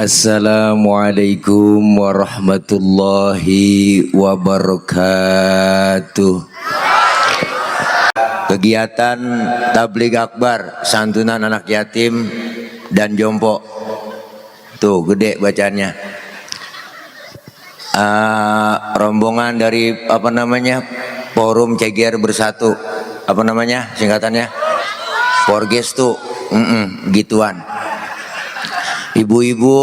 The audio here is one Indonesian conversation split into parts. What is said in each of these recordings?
Assalamualaikum warahmatullahi wabarakatuh. Kegiatan tabligh akbar santunan anak yatim dan jompo. Tuh gede bacanya. Rombongan dari Forum Ceger Bersatu. Singkatannya? Forgestu. Gituan. Ibu-ibu,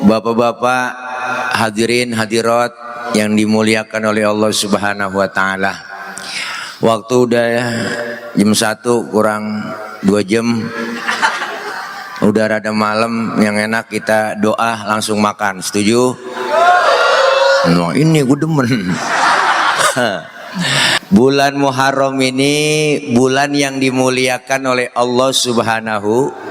bapak-bapak, hadirin hadirat yang dimuliakan oleh Allah Subhanahu wa taala. Waktu udah jam 1 kurang 2 jam. Udah rada malam, yang enak kita doa langsung makan. Setuju? Nah, ini gue demen. Bulan Muharram ini bulan yang dimuliakan oleh Allah Subhanahu.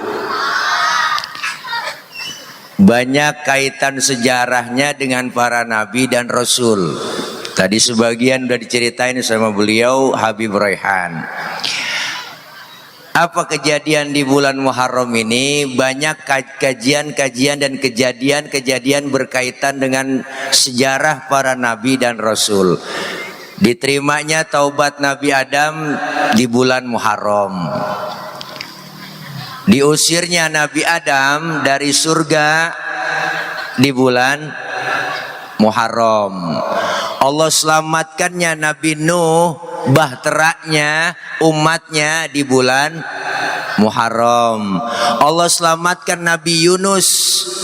Banyak kaitan sejarahnya dengan para nabi dan rasul. Tadi sebagian udah diceritain sama beliau Habib Raihan. Apa kejadian di bulan Muharram ini? Banyak kajian-kajian dan kejadian-kejadian berkaitan dengan sejarah para nabi dan rasul. Diterimanya taubat Nabi Adam di bulan Muharram. Diusirnya Nabi Adam dari surga di bulan Muharram. Allah selamatkannya Nabi Nuh, bahteranya umatnya di bulan Muharram. Allah selamatkan Nabi Yunus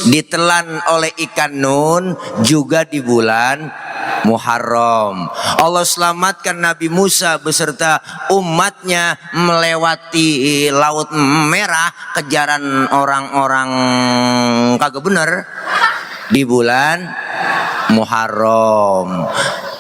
ditelan oleh ikan nun juga di bulan Muharram. Allah selamatkan Nabi Musa beserta umatnya melewati Laut Merah, kejaran orang-orang kagak bener di bulan Muharram.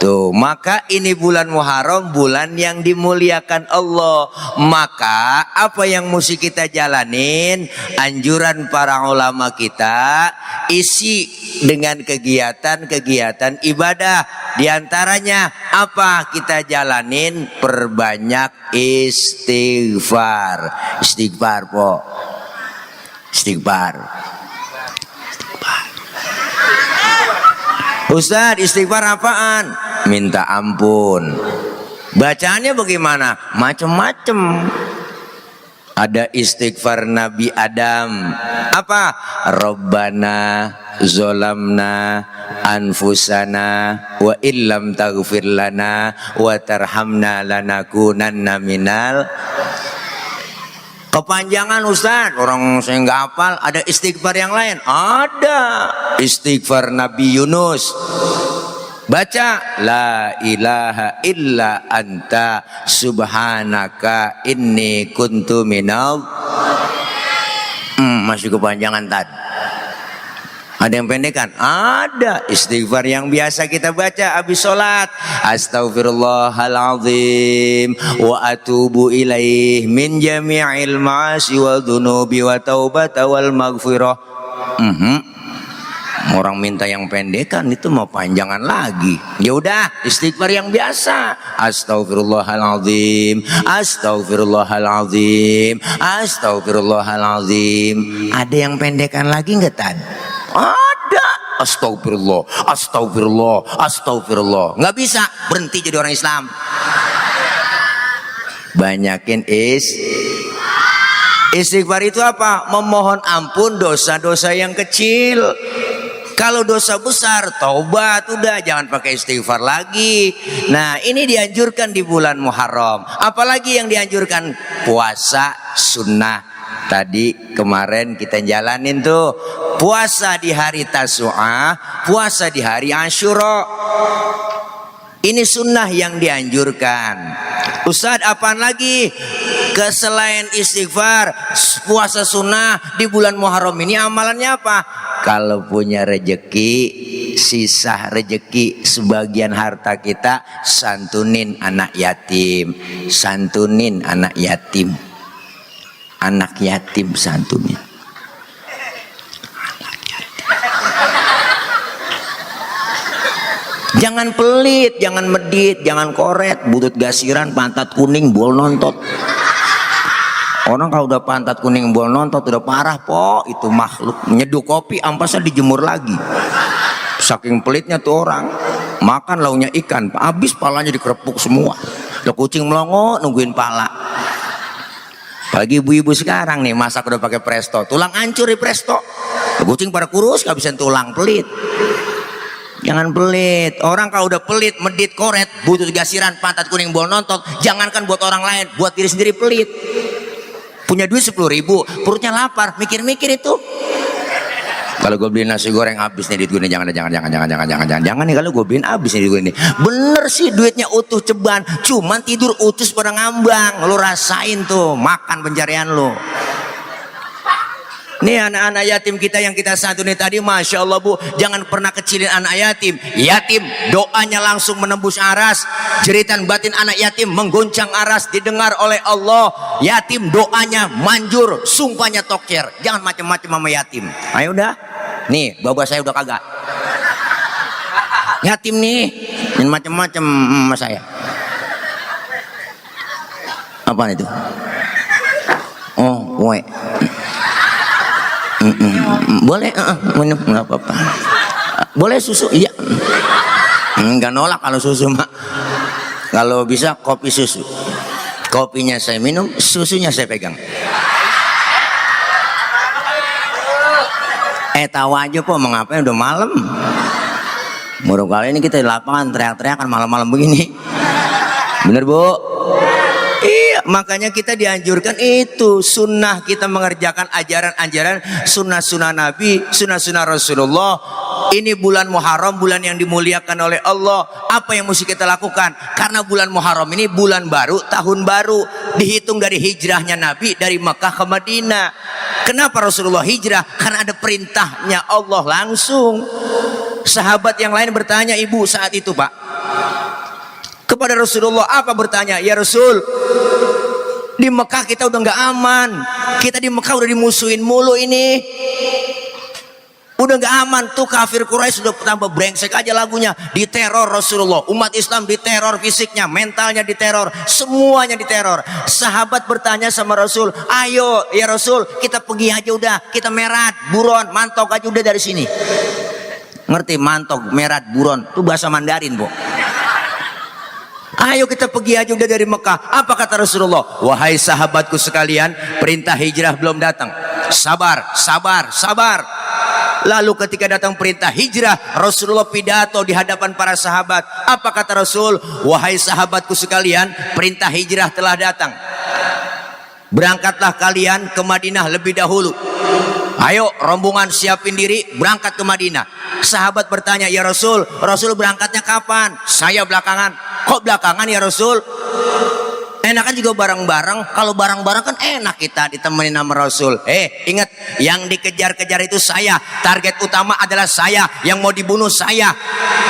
Tuh, maka ini bulan Muharram, bulan yang dimuliakan Allah. Maka apa yang mesti kita jalanin? Anjuran para ulama kita isi dengan kegiatan-kegiatan ibadah. Di antaranya apa kita jalanin? Perbanyak istighfar. Istighfar, po. Istighfar. Ustaz, istighfar apaan? Minta ampun. Bacaannya bagaimana? Macem-macem. Ada istighfar Nabi Adam. Apa? Rabbana zolamna anfusana wa illam taghfir lana wa tarhamna lanakunanna minal. Kepanjangan Ustaz, orang saya nggak hafal. Ada istighfar yang lain? Ada. Istighfar Nabi Yunus. Baca la ilaha illa anta subhanaka inni kuntu minal. Masih kepanjangan tadi. Ada yang pendekan? Ada. Istighfar yang biasa kita baca habis sholat. Astaghfirullahaladzim wa atubu ilaih min jami'il ma'asi wa dhunubi wa taubata wal maghfirah. Orang minta yang pendekan, itu mau panjangan lagi. Ya udah, istighfar yang biasa. Astaghfirullahaladzim, astaghfirullahaladzim, astaghfirullahaladzim. Ada yang pendekan lagi nggak tadi? Ada. Astagfirullah, astagfirullah, astagfirullah. Nggak bisa, berhenti jadi orang Islam. Banyakin istighfar itu apa? Memohon ampun dosa-dosa yang kecil. Kalau dosa besar, taubat, udah jangan pakai istighfar lagi. Nah, ini dianjurkan di bulan Muharram. Apalagi yang dianjurkan? Puasa sunnah. Tadi kemarin kita jalanin tuh puasa di hari Tasu'ah, puasa di hari Asyura. Ini sunnah yang dianjurkan. Ustadz, apaan lagi? Selain istighfar, puasa sunnah di bulan Muharram ini amalannya apa? Kalau punya rejeki, sisa rejeki sebagian harta kita, santunin anak yatim. Santunin anak yatim. Anak yatim santunin. Jangan pelit, jangan medit, jangan koret, butut gasiran, pantat kuning, bol nontot. Orang kalau udah pantat kuning bol nontot udah parah po, itu makhluk. Nyeduh kopi ampasnya dijemur lagi. Saking pelitnya tuh orang. Makan launya ikan, habis palanya dikerepuk semua. Udah kucing melongo nungguin pala. Bagi ibu-ibu sekarang nih masak udah pakai presto, tulang hancur di presto. Kucing pada kurus kehabisan tulang, pelit. Jangan pelit. Orang kalau udah pelit, medit, koret, butuh gasiran, pantat kuning bol nontot, jangankan buat orang lain, buat diri sendiri pelit. Punya duit 10.000, perutnya lapar, mikir-mikir itu. Kalau gue beli nasi goreng habis nih duit gue nih, jangan nih, kalau gue beliin habis nih duit gue nih. Bener sih duitnya utuh ceban, cuman tidur utus pada ngambang. Lu rasain tuh makan pencarian lu. Nih anak-anak yatim kita yang kita santuni tadi, masya Allah bu, jangan pernah kecilin anak yatim. Yatim doanya langsung menembus aras, jeritan batin anak yatim menggoncang aras didengar oleh Allah. Yatim doanya manjur, sumpahnya toker. Jangan macam-macam sama yatim. Ayo udah, nih bapak saya udah kagak. Yatim nih, jangan macam-macam sama saya. Apaan itu? Oh, kue. Boleh minum nggak apa-apa. Boleh susu, iya. Nggak nolak kalau susu mak. Kalau bisa kopi susu, kopinya saya minum, susunya saya pegang. Tahu aja po mau ngapain, udah malam. Baru kali ini kita di lapangan teriak-teriakan malam-malam begini. Bener bu? Iya, makanya kita dianjurkan itu sunnah, kita mengerjakan ajaran-ajaran sunnah-sunnah Nabi, sunnah-sunnah Rasulullah. Ini bulan Muharram, bulan yang dimuliakan oleh Allah. Apa yang mesti kita lakukan? Karena bulan Muharram ini bulan baru, tahun baru, dihitung dari hijrahnya Nabi dari Mekah ke Madinah. Kenapa Rasulullah hijrah? Karena ada perintahnya Allah langsung. Sahabat yang lain bertanya ibu saat itu pak kepada Rasulullah, apa bertanya? Ya Rasul, di Mekah kita udah nggak aman, kita di Mekah udah dimusuhin mulu ini, udah nggak aman tuh, kafir Quraisy sudah tambah brengsek aja lagunya, diteror Rasulullah, umat Islam diteror fisiknya, mentalnya diteror, semuanya diteror. Sahabat bertanya sama Rasul, ayo ya Rasul, kita pergi aja udah, kita merat, buron, mantok aja udah dari sini. Ngerti mantok, merat, buron, itu bahasa Mandarin bu. Ayo kita pergi aja udah dari Mekah. Apa kata Rasulullah? Wahai sahabatku sekalian, perintah hijrah belum datang. Sabar, sabar, sabar. Lalu ketika datang perintah hijrah, Rasulullah pidato di hadapan para sahabat. Apa kata Rasul? Wahai sahabatku sekalian, perintah hijrah telah datang. Berangkatlah kalian ke Madinah lebih dahulu. Ayo rombongan siapin diri, berangkat ke Madinah. Sahabat bertanya, ya Rasul, Rasul berangkatnya kapan? Saya belakangan. Kok belakangan ya Rasul? Enakan juga bareng-bareng. Kalau bareng-bareng kan enak kita ditemenin sama Rasul. Ingat, yang dikejar-kejar itu saya. Target utama adalah saya. Yang mau dibunuh saya.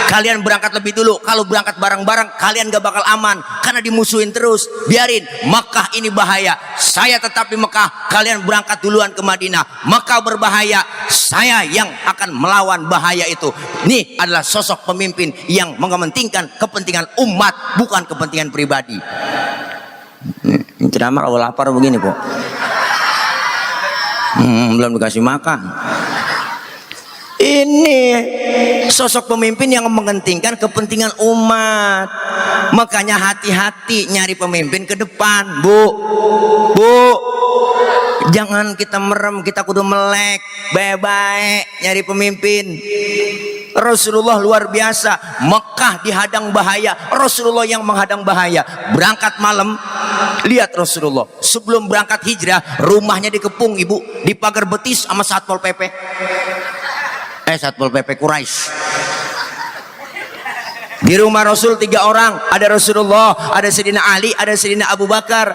Kalian berangkat lebih dulu. Kalau berangkat bareng-bareng, kalian gak bakal aman, karena dimusuhin terus. Biarin, Mekah ini bahaya. Saya tetap di Mekah, kalian berangkat duluan ke Madinah. Mekah berbahaya, saya yang akan melawan bahaya itu. Ini adalah sosok pemimpin yang mementingkan kepentingan umat, bukan kepentingan pribadi. Ini ceramah kalau lapar begini kok. Belum dikasih makan. Ini sosok pemimpin yang mementingkan kepentingan umat. Makanya hati-hati nyari pemimpin ke depan, bu. Jangan kita merem, kita kudu melek, baik-baik nyari pemimpin. Rasulullah luar biasa. Mekah dihadang bahaya, Rasulullah yang menghadang bahaya. Berangkat malam, lihat Rasulullah sebelum berangkat hijrah, rumahnya dikepung ibu, di pagar betis sama Satpol PP. Satpol PP Quraisy. Di rumah Rasul 3 orang, ada Rasulullah, ada Sayyidina Ali, ada Sayyidina Abu Bakar.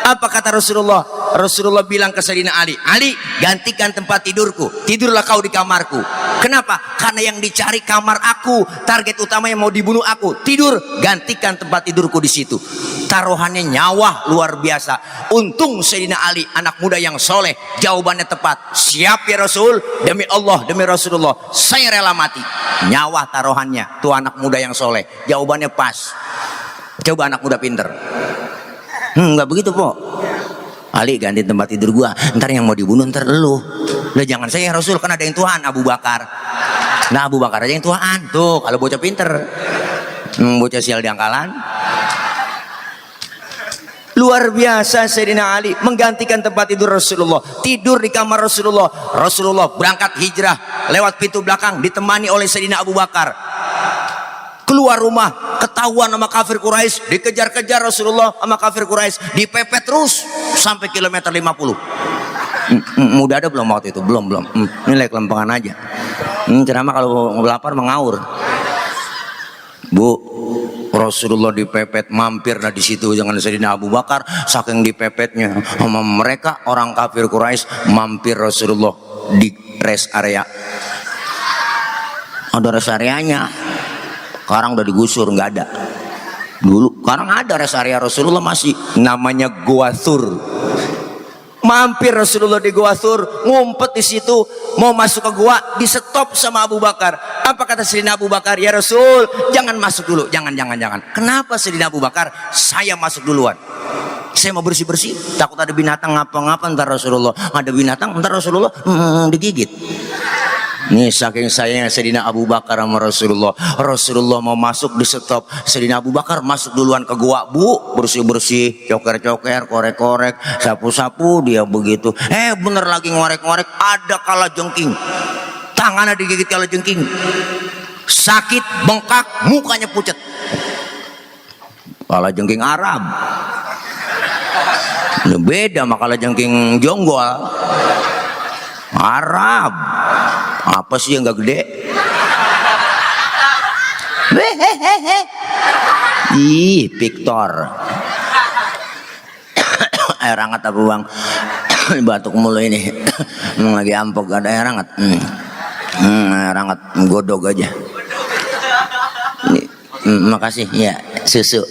Apa kata Rasulullah? Rasulullah bilang ke Sayyidina Ali, Ali, gantikan tempat tidurku, tidurlah kau di kamarku. Kenapa? Karena yang dicari kamar aku, target utama yang mau dibunuh aku. Tidur, gantikan tempat tidurku di situ. Taruhannya nyawa luar biasa. Untung Sayyidina Ali anak muda yang soleh, jawabannya tepat. Siap ya Rasul, demi Allah, demi Rasulullah, saya rela mati. Nyawa taruhannya, tuh anak muda yang soleh. Jawabannya pas. Coba anak muda pinter. Enggak begitu po. Ali ganti tempat tidur gua, ntar yang mau dibunuh ntar lu. Lah jangan saya ya Rasul, kan ada yang Tuhan, Abu Bakar. Nah Abu Bakar aja yang Tuhan. Tuh kalau bocah pinter, bocah sial diangkalan. Luar biasa Sayyidina Ali menggantikan tempat tidur Rasulullah, tidur di kamar Rasulullah. Rasulullah berangkat hijrah lewat pintu belakang ditemani oleh Sayyidina Abu Bakar. Keluar rumah ketahuan sama kafir Quraisy, dikejar-kejar Rasulullah sama kafir Quraisy, dipepet terus sampai kilometer 50. Udah ada belum waktu itu? Belum. Ini lagi kelempangan aja. Ceramah kalau lapar mengaur. Bu, Rasulullah dipepet, mampir di situ dengan Sayyidina Abu Bakar. Saking dipepetnya sama mereka orang kafir Quraisy, mampir Rasulullah di rest area. Ada rest areanya. Sekarang udah digusur, nggak ada. Dulu, sekarang ada rest area Rasulullah masih, namanya Gua Thur. Mampir Rasulullah di Gua Thur, ngumpet di situ, mau masuk ke gua, di stop sama Abu Bakar. Apa kata Sayyidina Abu Bakar? Ya Rasul, jangan masuk dulu, jangan. Kenapa Sayyidina Abu Bakar? Saya masuk duluan. Saya mau bersih-bersih, takut ada binatang ngapa-ngapa ntar Rasulullah. Ada binatang ntar Rasulullah digigit. Nih saking sayangnya Sayyidina Abu Bakar sama Rasulullah. Rasulullah mau masuk di stop, Sayyidina Abu Bakar masuk duluan ke gua. Bu, bersih-bersih, coker-coker, korek-korek, sapu-sapu, dia begitu. Bener lagi ngorek-ngorek, ada kalajengking. Tangannya digigit kalajengking. Sakit, bengkak, mukanya pucat. Kalajengking Arab. Ini beda sama kalajengking jonggol. Arab. Apa sih yang gak gede? Ih, Victor. Air hangat apa bang? Batuk mulu ini. Lagi ampok, gak ada air hangat. Air hangat, godog aja. Makasih, ya susu.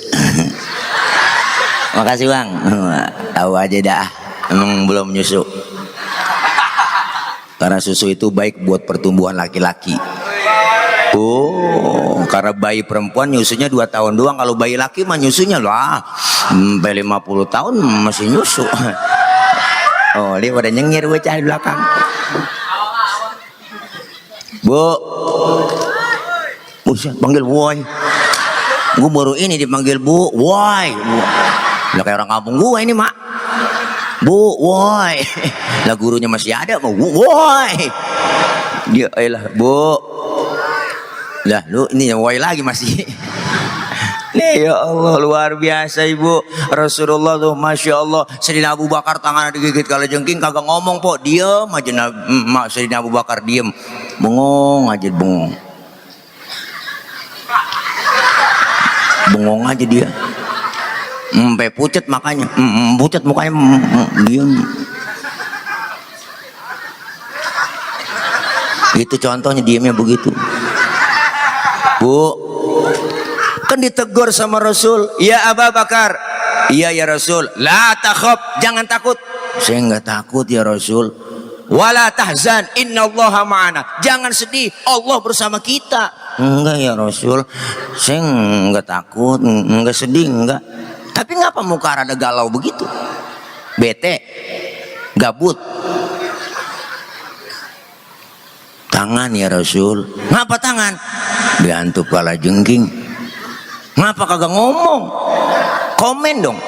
Makasih bang. Tahu aja dah, emang belum nyusu. Karena susu itu baik buat pertumbuhan laki-laki. Oh, karena bayi perempuan nyusunya 2 tahun doang. Kalau bayi laki mah nyusunya lah sampai 50 tahun masih nyusu. Oh, dia pada nyengir bocah di belakang. Bu, buset, panggil boy. Gue baru ini dipanggil bu, woi. Lah kayak orang kampung gue ini mak. Bu, woi. Lah gurunya masih ada, mau woi. Dia lah, Bu. Lah lu ini woi lagi masih. Nih ya Allah, luar biasa Ibu. Rasulullah tuh Masya Allah. Sayyidina Abu Bakar tangannya digigit kalajengking, kagak ngomong po, diem aja. Sayyidina Abu Bakar diem, bengong aja, bengong aja dia. Sampai pucat makanya, pucat mukanya, diem. Itu contohnya diemnya begitu. Bu, kan ditegur sama Rasul, ya Abu Bakar. Iya ya Rasul. La takhaf, jangan takut. Saya nggak takut ya Rasul. Wala tahzan, innallaha ma'ana. Jangan sedih, Allah bersama kita. Enggak ya Rasul, saya nggak takut, nggak sedih, enggak. Tapi ngapa muka rada galau begitu? Bete, gabut. Tangan ya Rasul. Ngapa tangan? Diantuk kalajengking. Ngapa kagak ngomong? Komen dong.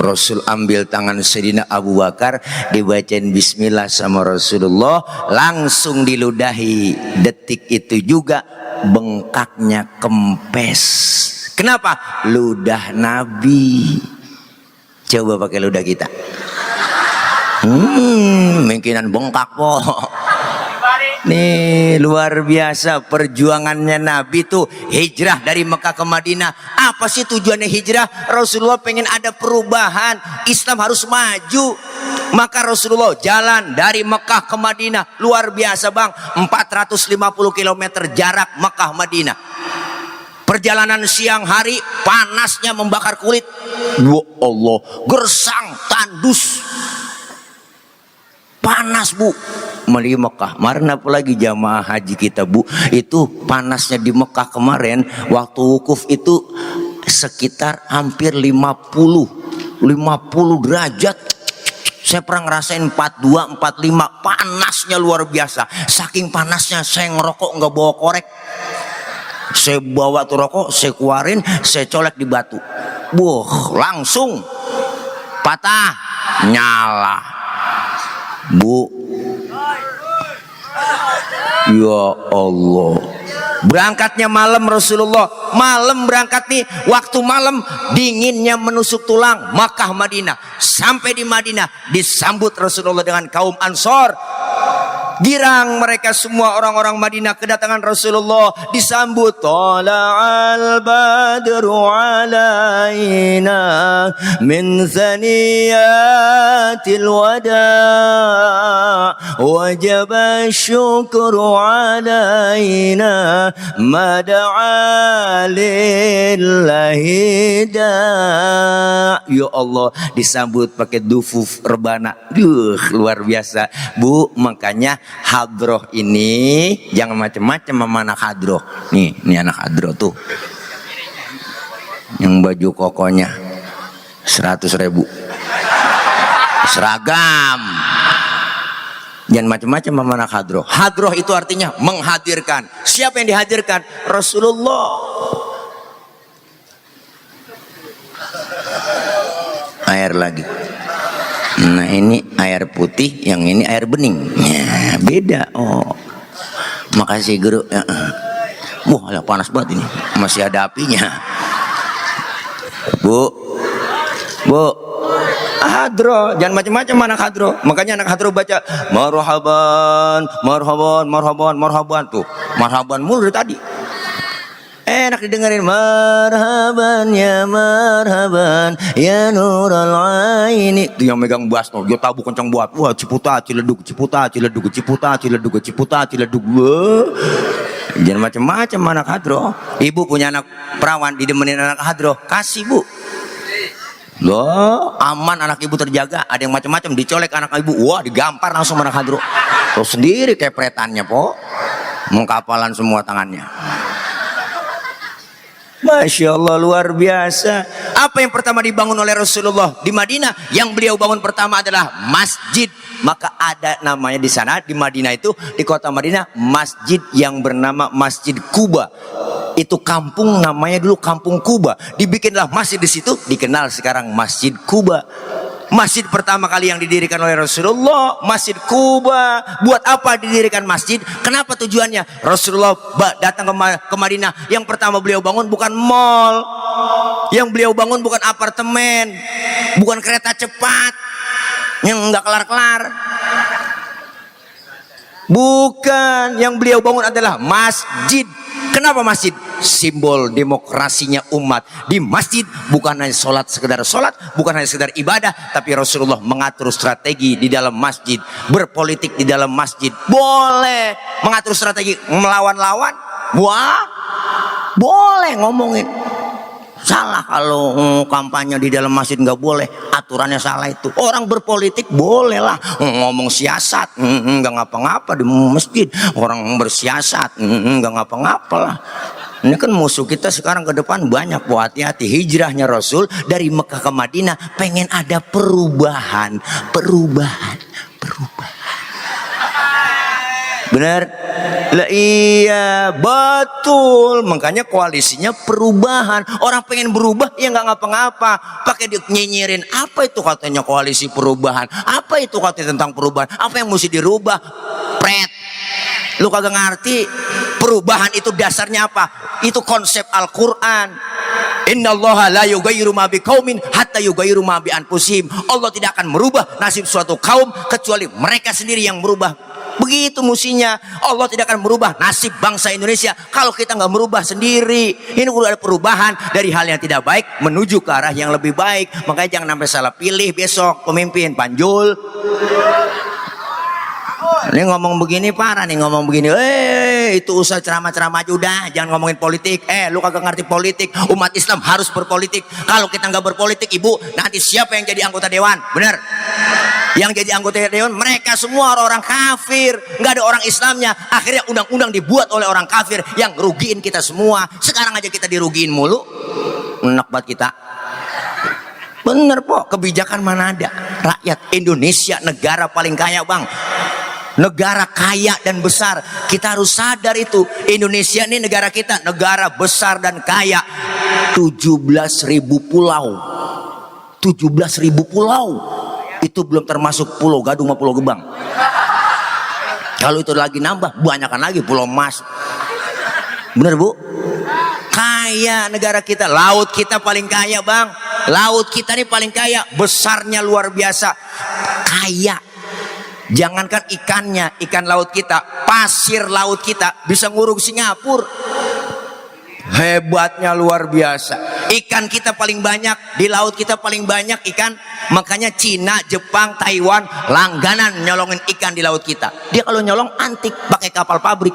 Rasul ambil tangan Sayyidina Abu Bakar, dibacain bismillah sama Rasulullah, langsung diludahi. Detik itu juga bengkaknya kempes. Kenapa? Ludah Nabi. Coba pakai ludah kita. Mungkinan bengkak po. Nih luar biasa perjuangannya Nabi tuh, hijrah dari Mekah ke Madinah. Apa sih tujuannya hijrah? Rasulullah pengen ada perubahan, Islam harus maju. Maka Rasulullah jalan dari Mekah ke Madinah. Luar biasa bang, 450 km jarak Mekah Madinah. Perjalanan siang hari, panasnya membakar kulit. Ya Allah, gersang, tandus, panas bu. Di Mekah kemarin, apalagi jamaah haji kita bu, itu panasnya di Mekah kemarin waktu wukuf itu sekitar hampir 50 50 derajat. Saya pernah ngerasain 42, 45, panasnya luar biasa. Saking panasnya saya ngerokok nggak bawa korek. Saya bawa tuh rokok, saya keluarin, saya colek di batu. Langsung patah, nyala. Bu, ya Allah. Berangkatnya malam Rasulullah, malam berangkat nih, waktu malam dinginnya menusuk tulang. Makkah Madinah, sampai di Madinah disambut Rasulullah dengan kaum Ansor. Girang mereka semua orang-orang Madinah kedatangan Rasulullah, disambut. Tala'al badru alaina min thaniyatil wada' wajaba syukru alaina ma da'a lillahi da'. Ya Allah, disambut pakai dufuf rebana. Luar biasa. Bu, makanya hadroh ini jangan macam-macam sama anak hadroh. Nih anak hadroh tuh yang baju kokonya 100.000 seragam. Jangan macam-macam sama anak hadroh. Hadroh itu artinya menghadirkan. Siapa yang dihadirkan? Rasulullah. Air lagi. Nah ini air putih, yang ini air bening. Ya, beda. Oh, makasih guru. Ya. Wah, panas banget ini. Masih ada apinya. Bu, hadro, jangan macam-macam anak hadro. Makanya anak hadro baca marhaban, marhaban, marhaban, marhaban tuh. Marhaban mulu dari tadi. Enak didengerin. Marhaban ya nural aini. Itu yang megang bass tuh, dia tabu kencang buat. Wah, ciputa ciledug, ciputa ciledug, ciputa ciledug, ciputa ciledug. Jangan macam-macam anak hadroh. Ibu punya anak perawan, didemenin anak hadroh, kasih bu. Loh, aman, anak ibu terjaga. Ada yang macam-macam, dicolek anak ibu, wah digampar langsung anak hadroh. Tuh sendiri kepretannya po, mengkapalan semua tangannya. Masya Allah, luar biasa. Apa yang pertama dibangun oleh Rasulullah di Madinah? Yang beliau bangun pertama adalah masjid. Maka ada namanya di sana, di Madinah itu, di kota Madinah, masjid yang bernama Masjid Kuba. Itu kampung, namanya dulu Kampung Kuba. Dibikinlah masjid di situ, dikenal sekarang Masjid Kuba. Masjid pertama kali yang didirikan oleh Rasulullah, Masjid Kuba. Buat apa didirikan masjid? Kenapa tujuannya? Rasulullah datang ke Madinah, yang pertama beliau bangun bukan mall, yang beliau bangun bukan apartemen, bukan kereta cepat yang nggak kelar-kelar. Bukan, yang beliau bangun adalah masjid. Kenapa masjid? Simbol demokrasinya umat. Di masjid bukan hanya sholat, bukan hanya sekedar ibadah, tapi Rasulullah mengatur strategi di dalam masjid, berpolitik di dalam masjid. Boleh mengatur strategi melawan-lawan, wah boleh ngomongin. Salah kalau kampanye di dalam masjid, nggak boleh, aturannya salah itu. Orang berpolitik boleh lah ngomong siasat, nggak ngapa-ngapa di masjid. Orang bersiasat nggak ngapa-ngapa lah. Ini kan musuh kita sekarang ke depan banyak. Hati-hati, hijrahnya Rasul dari Mekah ke Madinah pengen ada perubahan. Benar? Lah iya, betul. Makanya koalisinya perubahan. Orang pengen berubah ya nggak ngapa-ngapa, pakai nyinyirin. Apa itu katanya koalisi perubahan? Apa itu katanya tentang perubahan? Apa yang mesti dirubah? Pret, lu kagak ngerti. Perubahan itu dasarnya apa? Itu konsep Al-Quran. Innallaha la yughayyiru ma biqaumin hatta yughayyiru ma bi anfusihim. Allah tidak akan merubah nasib suatu kaum kecuali mereka sendiri yang merubah. Begitu musinya. Allah tidak akan merubah nasib bangsa Indonesia kalau kita nggak merubah sendiri. Ini perlu ada perubahan dari hal yang tidak baik menuju ke arah yang lebih baik. Makanya jangan sampai salah pilih besok pemimpin. Panjul ini ngomong begini parah nih, ngomong begini, itu usah ceramah-ceramah aja udah, jangan ngomongin politik. Lu kagak ngerti politik. Umat Islam harus berpolitik. Kalau kita nggak berpolitik, ibu, nanti siapa yang jadi anggota dewan? Bener? Yang jadi anggota dewan mereka semua orang-orang kafir, nggak ada orang Islamnya. Akhirnya undang-undang dibuat oleh orang kafir yang rugiin kita semua. Sekarang aja kita dirugiin mulu. Enak banget kita. Bener po, kebijakan mana ada? Rakyat Indonesia negara paling kaya bang, negara kaya dan besar. Kita harus sadar itu. Indonesia ini negara kita, negara besar dan kaya. 17.000 pulau, 17.000 pulau. Itu belum termasuk Pulau Gadung sama Pulau Gebang. Kalau itu lagi nambah, banyakan lagi Pulau Mas. Bener bu? Kaya negara kita, laut kita paling kaya bang. Laut kita ini paling kaya, besarnya luar biasa, kaya. Jangankan ikannya, ikan laut kita, pasir laut kita bisa ngurung Singapura. Hebatnya luar biasa. Ikan kita paling banyak, di laut kita paling banyak ikan. Makanya Cina, Jepang, Taiwan langganan nyolongin ikan di laut kita. Dia kalau nyolong antik, pakai kapal pabrik.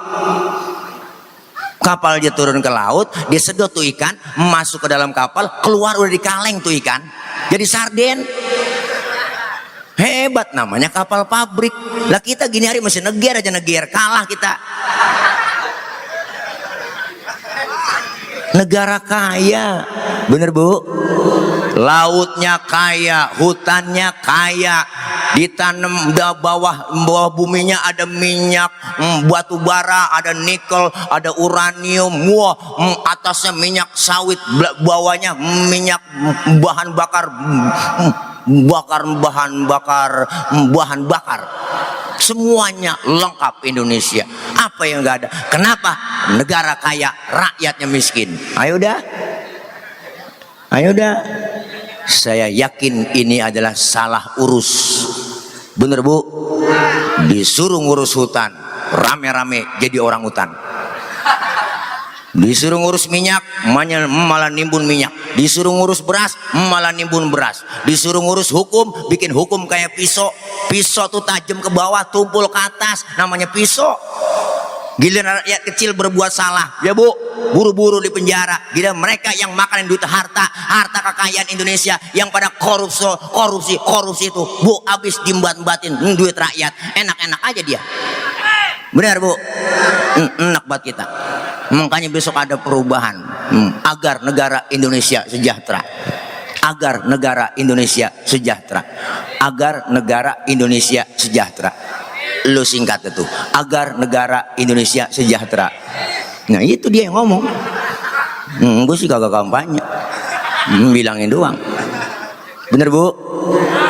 Kapal dia turun ke laut, dia sedot tuh ikan, masuk ke dalam kapal, keluar udah di kaleng tuh ikan, jadi sarden. Hebat, namanya kapal pabrik. Lah kita gini hari masih neger aja, neger, kalah kita. Negara kaya, bener bu? Lautnya kaya, hutannya kaya, ditanam bawah buminya ada minyak, batu bara, ada nikel, ada uranium, wah, atasnya minyak sawit, bawahnya minyak bahan bakar, bahan bakar. Semuanya lengkap Indonesia. Apa yang enggak ada? Kenapa? Negara kaya, rakyatnya miskin. Ayo dah. Ayo dah. Saya yakin ini adalah salah urus. Bener bu? Disuruh ngurus hutan, rame-rame jadi orang hutan. Disuruh ngurus minyak, malah nimbun minyak. Disuruh ngurus beras, malah nimbun beras. Disuruh ngurus hukum, bikin hukum kayak pisau. Pisau tuh tajam ke bawah, tumpul ke atas, namanya pisau. Giliran rakyat kecil berbuat salah, ya bu, buru-buru di penjara. Giliran mereka yang makan duit harta kekayaan Indonesia yang pada korupsi itu, bu, habis dimbat-batin duit rakyat, enak-enak aja dia. Benar bu, enak buat kita. Makanya besok ada perubahan agar negara Indonesia sejahtera, agar negara Indonesia sejahtera, agar negara Indonesia sejahtera. Lu singkat itu, agar negara Indonesia sejahtera. Nah itu dia yang ngomong. Gue sih kagak kampanye, bilangin doang. Bener bu?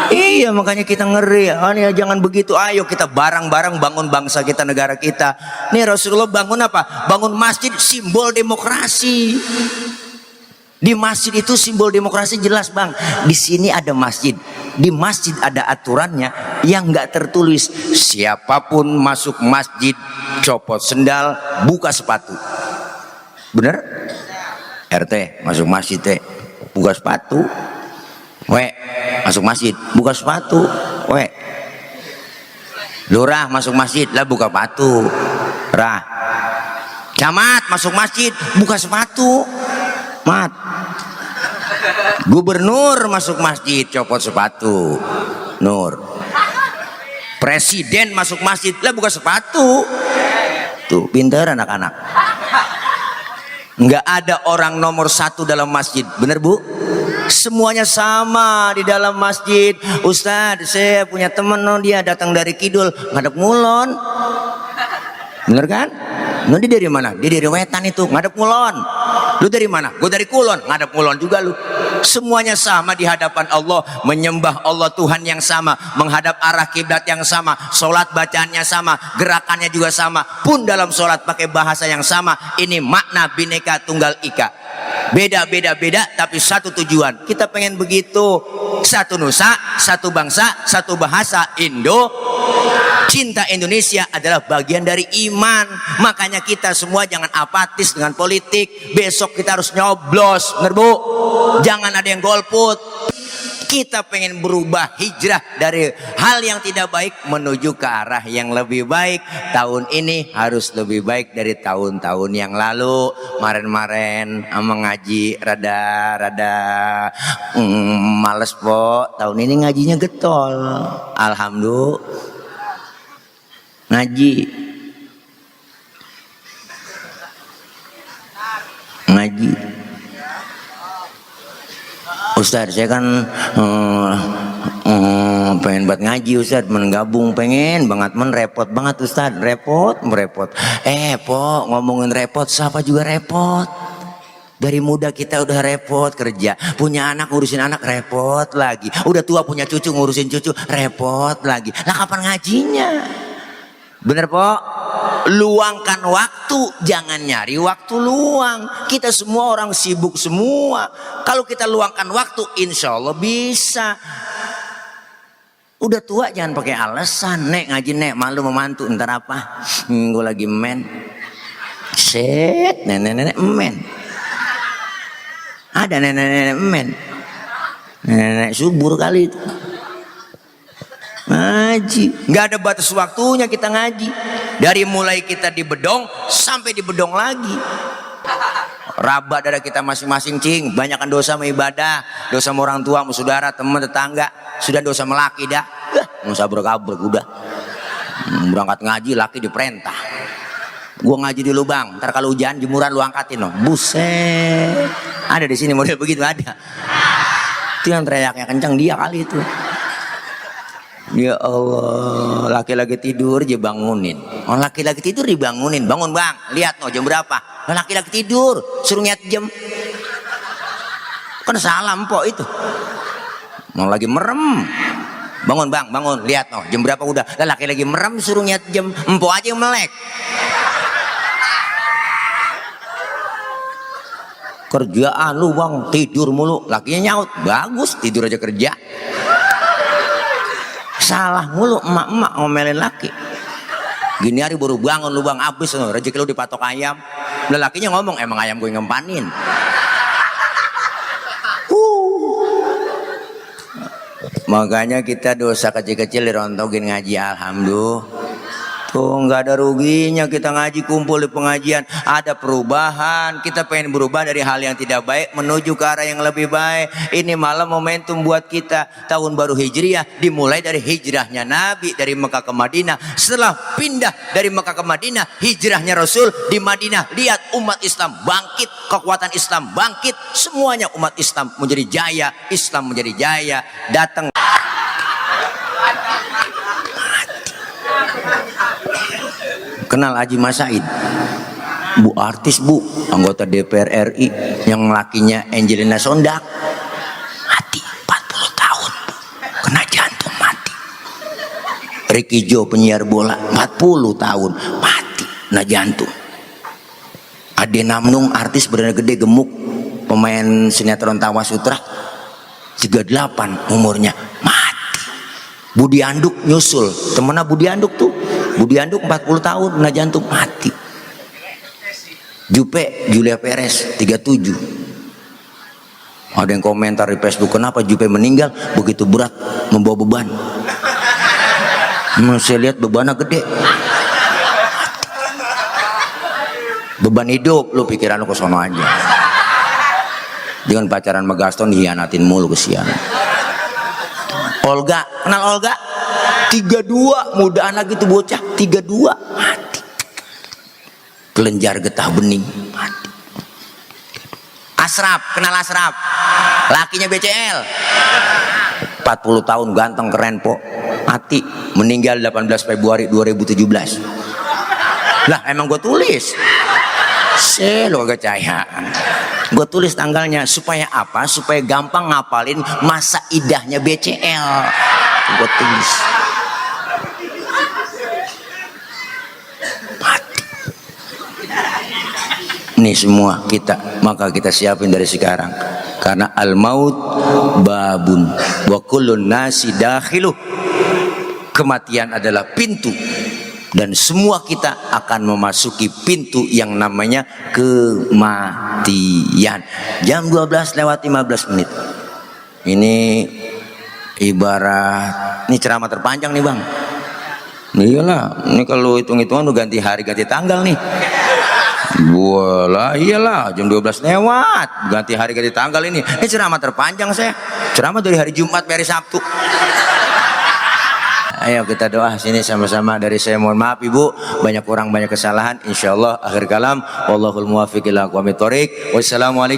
Iya, makanya kita ngeri. Ya, jangan begitu. Ayo kita bareng-bareng bangun bangsa kita, negara kita. Nih Rasulullah bangun apa? Bangun masjid, simbol demokrasi. Di masjid itu simbol demokrasi jelas bang. Di sini ada masjid, di masjid ada aturannya yang nggak tertulis. Siapapun masuk masjid, copot sendal, buka sepatu. Bener? RT masuk masjid teh, buka sepatu. Masuk masjid, buka sepatu. Lurah masuk masjid, lah buka sepatu. Camat masuk masjid, buka sepatu. Mat. Gubernur masuk masjid, copot sepatu. Nur. Presiden masuk masjid, lah buka sepatu. Tuh pinter anak-anak. Nggak ada orang nomor satu dalam masjid, bener bu? Semuanya sama di dalam masjid. Ustadz, saya punya temen, dia datang dari Kidul, ngadep ngulon. Bener kan? Nah, dia dari mana? Dia dari Wetan itu, ngadep ngulon. Lu dari mana? Gue dari Kulon, ngadep ngulon juga lu. Semuanya sama di hadapan Allah, menyembah Allah Tuhan yang sama, menghadap arah kiblat yang sama, sholat bacaannya sama, gerakannya juga sama. Pun dalam sholat pakai bahasa yang sama. Ini makna Bhinneka Tunggal Ika. Beda-beda tapi satu tujuan. Kita pengen begitu. Satu nusa, satu bangsa, satu bahasa, Indo. Cinta Indonesia adalah bagian dari iman. Makanya kita semua jangan apatis dengan politik. Besok kita harus nyoblos, bener bu? Jangan ada yang golput. Kita pengen berubah, hijrah dari hal yang tidak baik menuju ke arah yang lebih baik. Tahun ini harus lebih baik dari tahun-tahun yang lalu. Kemarin-kemarin ngaji rada males po. Tahun ini ngajinya getol. Alhamdulillah. Ngaji Ustadz saya kan pengen buat ngaji Ustadz, menggabung pengen banget, repot banget Ustadz, repot. Po, ngomongin repot, siapa juga repot. Dari muda kita udah repot kerja, punya anak ngurusin anak repot lagi, udah tua punya cucu ngurusin cucu repot lagi. Lah kapan ngajinya? Bener po? Luangkan waktu, jangan nyari waktu luang. Kita semua orang sibuk semua. Kalau kita luangkan waktu, insya Allah bisa. Udah tua jangan pakai alasan. Nek ngaji nek, malu memantu, ntar apa? Gue lagi men. Set, nenek-nenek men. Ada nenek-nenek men. Nenek subur kali itu. Ngaji, nggak ada batas waktunya kita ngaji. Dari mulai kita di bedong sampai di bedong lagi. Raba dada kita masing-masing cing. Banyakkan dosa sama ibadah, dosa sama orang tua, sama saudara, teman, tetangga. Sudah dosa sama laki dah. Sabrek-abrek udah. Berangkat ngaji laki diperintah. Gua ngaji dulu bang. Ntar kalau hujan jemuran lu angkatin loh. Buset. Ada di sini model begitu ada. Itu yang teriaknya kencang dia kali itu. Ya Allah, laki-laki tidur aja bangunin. Oh, laki-laki tidur dibangunin. Bangun bang, lihat no jam berapa. Laki-laki tidur, suruh lihat jam. Kan salah empok itu. Mau lagi merem. Bangun bang, bangun, lihat no jam berapa udah. Laki-laki merem suruh lihat jam. Empok aja yang melek. Kerjaan lu bang, tidur mulu. Lakinya nyaut, bagus tidur aja kerja. Salah mulu emak-emak ngomelin laki. Gini hari baru bangun lu bang, abis rezeki lu dipatok ayam. Lelakinya ngomong emang ayam gue ngempanin. Makanya kita dosa kecil-kecil dirontogin ngaji, alhamdulillah. Tuh nggak ada ruginya kita ngaji, kumpul di pengajian, ada perubahan. Kita pengen berubah dari hal yang tidak baik menuju ke arah yang lebih baik. Ini malah momentum buat kita. Tahun baru Hijriah dimulai dari hijrahnya Nabi dari Mekah ke Madinah. Setelah pindah dari Mekah ke Madinah, hijrahnya Rasul di Madinah. Lihat umat Islam bangkit, kekuatan Islam bangkit, semuanya umat Islam menjadi jaya, Islam menjadi jaya. Datang kenal Haji Mas Said, bu artis bu, anggota DPR RI yang lakinya Angelina Sondak mati 40 tahun bu, kena jantung mati. Ricky Joe penyiar bola 40 tahun mati kena jantung. Ade Namnung artis benar gede gemuk, pemain sinetron Tawa Sutra 38 umurnya mati. Budi Anduk nyusul, temennya Budi Anduk tuh, Budi Anduk 40 tahun kena jantung mati. Julia Perez 37. Ada yang komentar di Facebook, kenapa Jupe meninggal begitu berat membawa beban. Saya lihat bebannya gede. Beban hidup lu, pikiran lu ke sono aja. Jangan pacaran sama Gaston dihianatin mulu, kesian. Olga, kenal Olga? 32, muda anak itu bocah 32 mati. Kelenjar getah bening mati. Asraf, kenal Asraf? Lakinya BCL 40 tahun ganteng keren po, mati, meninggal 18 Februari 2017. Lah emang gue tulis, lo gak percaya. Gue tulis tanggalnya supaya apa? Supaya gampang ngapalin masa idahnya BCL. Gue tulis. Mati. Ini semua kita, maka kita siapin dari sekarang. Karena al-maut babun wa kullun nasi dakhiluh. Kematian adalah pintu. Dan semua kita akan memasuki pintu yang namanya kematian. Jam 12:15. Ini ibarat, ini ceramah terpanjang nih bang. Iyalah, ini kalau hitung-hitungan udah ganti hari ganti tanggal nih. Walah, iyalah jam 12 lewat, ganti hari ganti tanggal ini. Ini ceramah terpanjang saya. Ceramah dari hari Jumat sampai hari Sabtu. Ayo kita doa sini sama-sama. Dari saya mohon maaf ibu, banyak kurang banyak kesalahan. Insyaallah akhir kalam wallahul muwaffiq ila aqwamit thoriq. Wassalamualaikum.